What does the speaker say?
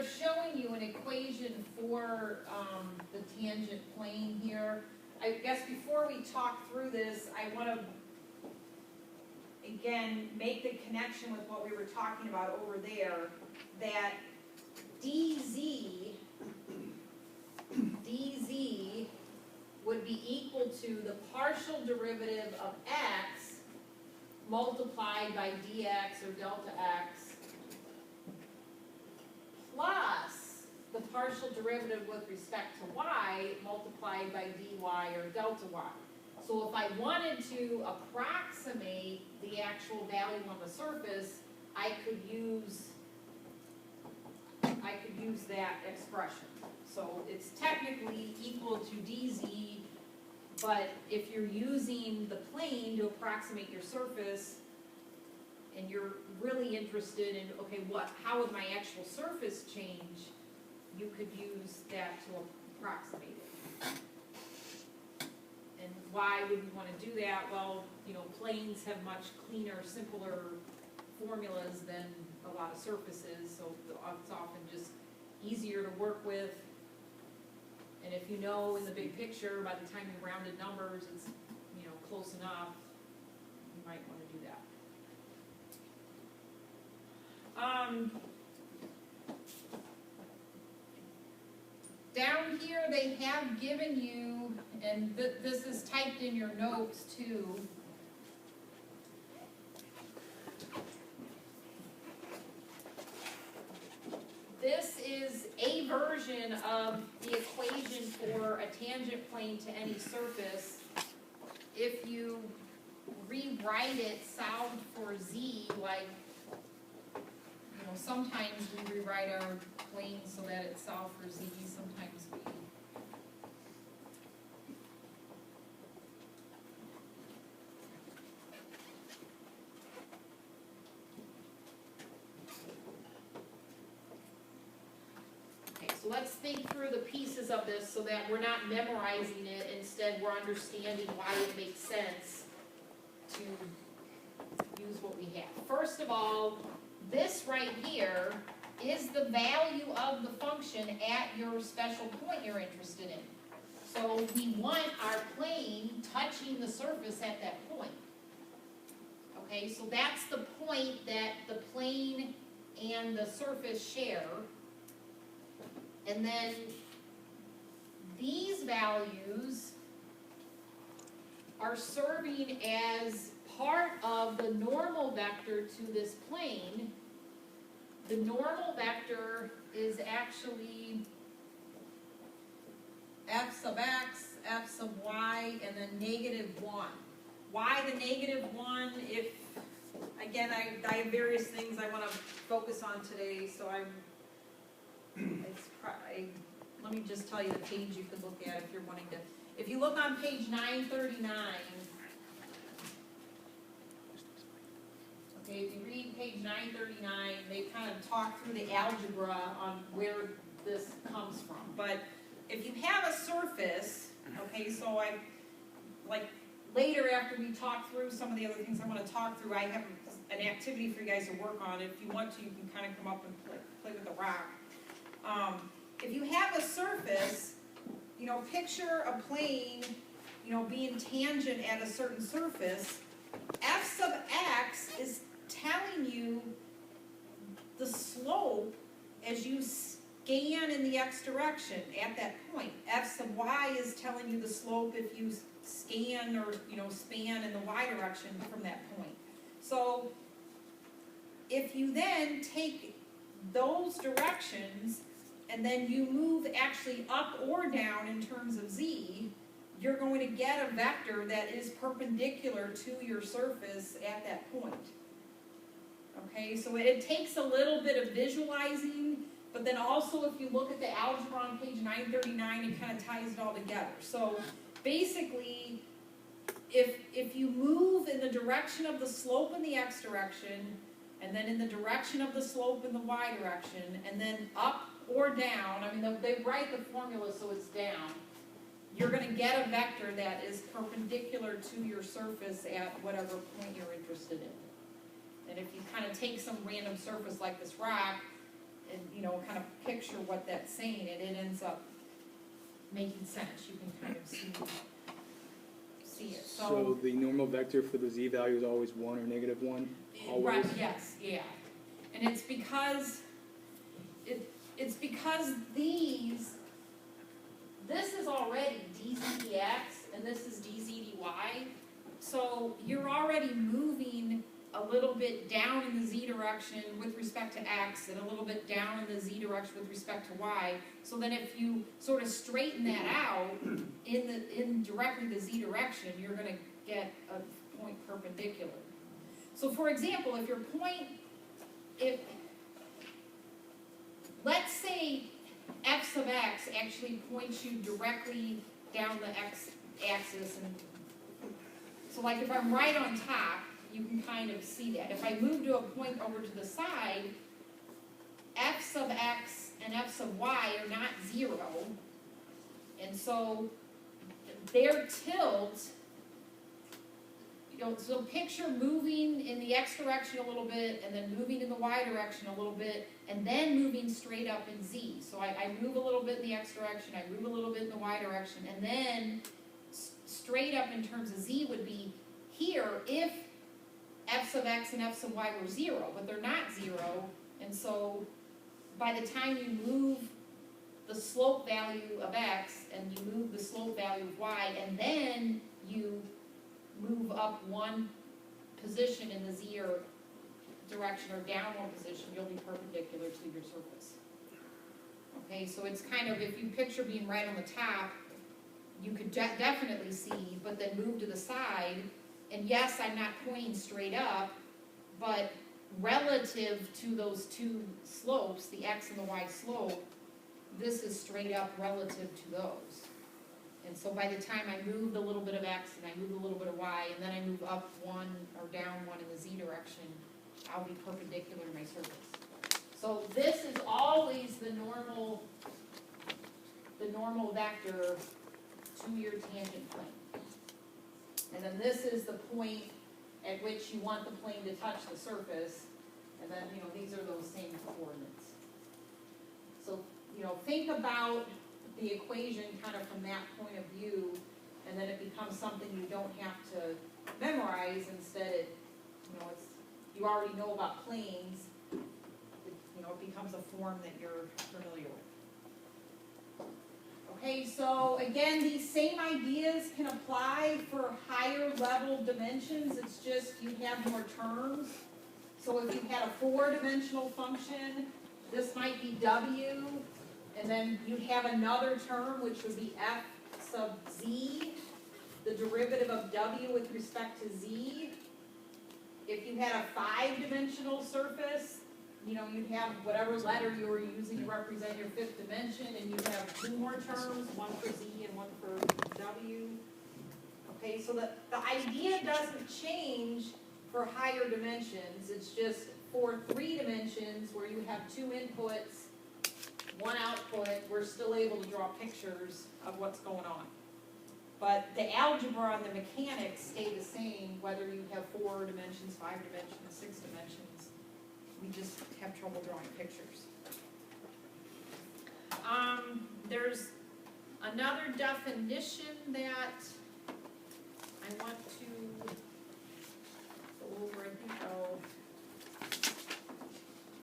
showing you an equation for the tangent plane here. I guess before we talk through this, I want to, again, make the connection with what we were talking about over there, that dz would be equal to the partial derivative of x multiplied by dx or delta x plus the partial derivative with respect to y multiplied by dy or delta y. So if I wanted to approximate the actual value on the surface, I could use that expression. So it's technically equal to dz, but if you're using the plane to approximate your surface, and you're really interested in, okay, how would my actual surface change, you could use that to approximate it. And why would we want to do that? Well, planes have much cleaner, simpler formulas than a lot of surfaces, so it's often just easier to work with. And if you know in the big picture, by the time you rounded numbers, it's close enough, you might want to do that. Down here they have given you, and this is typed in your notes too, this is a version of the equation for a tangent plane to any surface. If you rewrite it solved for z, like, sometimes we rewrite our plane so that it's solved for z, sometimes we So let's think through the pieces of this so that we're not memorizing it. Instead, we're understanding why it makes sense to use what we have. First of all, this right here is the value of the function at your special point you're interested in. So we want our plane touching the surface at that point. Okay, so that's the point that the plane and the surface share. And then these values are serving as part of the normal vector to this plane. The normal vector is actually f sub x, f sub y, and then -1. Why the -1? If, again, I have various things I want to focus on today, so let me just tell you the page you could look at if you're wanting to. If you look on page 939, okay, if you read page 939, they kind of talk through the algebra on where this comes from. But if you have a surface, okay, so later after we talk through some of the other things I want to talk through, I have an activity for you guys to work on. If you want to, you can kind of come up and play with the rock. If you have a surface, picture a plane, being tangent at a certain surface, f sub x is telling you the slope as you scan in the x direction at that point. F sub y is telling you the slope if you scan or, span in the y direction from that point. So if you then take those directions and then you move actually up or down in terms of z, you're going to get a vector that is perpendicular to your surface at that point. Okay, so it takes a little bit of visualizing, but then also if you look at the algebra on page 939, it kind of ties it all together. So basically, if you move in the direction of the slope in the x direction, and then in the direction of the slope in the y direction, and then up or down, I mean, they write the formula so it's down, you're going to get a vector that is perpendicular to your surface at whatever point you're interested in. And if you kind of take some random surface like this rock, and, you know, kind of picture what that's saying, and it ends up making sense, you can kind of see it, So the normal vector for the z value is always 1 or -1? Always? Right, yes, yeah. And it's because, it's because this is already dz dx, and this is dz dy, so you're already moving a little bit down in the z direction with respect to x, and a little bit down in the z direction with respect to y, so then if you sort of straighten that out in directly the z direction, you're gonna get a point perpendicular. So for example, if your point, let's say f sub x actually points you directly down the x-axis, and so like if I'm right on top, you can kind of see that. If I move to a point over to the side, f sub x and f sub y are not 0, and so their tilt, you know, so picture moving in the x direction a little bit, and then moving in the y direction a little bit, and then moving straight up in z. So I move a little bit in the x direction, I move a little bit in the y direction, and then straight up in terms of z would be here if f sub x and f sub y were 0, but they're not 0, and so by the time you move the slope value of x, and you move the slope value of y, and then you move up one position in the z or direction, or down one position, you'll be perpendicular to your surface. Okay, so it's kind of, if you picture being right on the top, you could definitely see, but then move to the side, and yes, I'm not pointing straight up, but relative to those two slopes, the x and the y slope, this is straight up relative to those. And so by the time I moved a little bit of x, and I moved a little bit of y, and then I move up one or down one in the z direction, I'll be perpendicular to my surface. So this is always the normal vector to your tangent plane. And then this is the point at which you want the plane to touch the surface, and then, you know, these are those same coordinates. So, you know, think about the equation kind of from that point of view, and then it becomes something you don't have to memorize. Instead, it, you know, it's, you already know about planes. You know, it becomes a form that you're familiar with. Okay, so again, these same ideas can apply for higher level dimensions. It's just you have more terms. So if you had a 4-dimensional function, this might be w, and then you'd have another term which would be f sub z, the derivative of w with respect to z. If you had a 5-dimensional surface, you know, you'd have whatever letter you were using to represent your 5th dimension, and you'd have 2 more terms, one for z and one for w. Okay, so the idea doesn't change for higher dimensions. It's just for 3 dimensions where you have 2 inputs, 1 output, we're still able to draw pictures of what's going on. But the algebra and the mechanics stay the same whether you have 4 dimensions, 5 dimensions, 6 dimensions. We just have trouble drawing pictures. There's another definition that I want to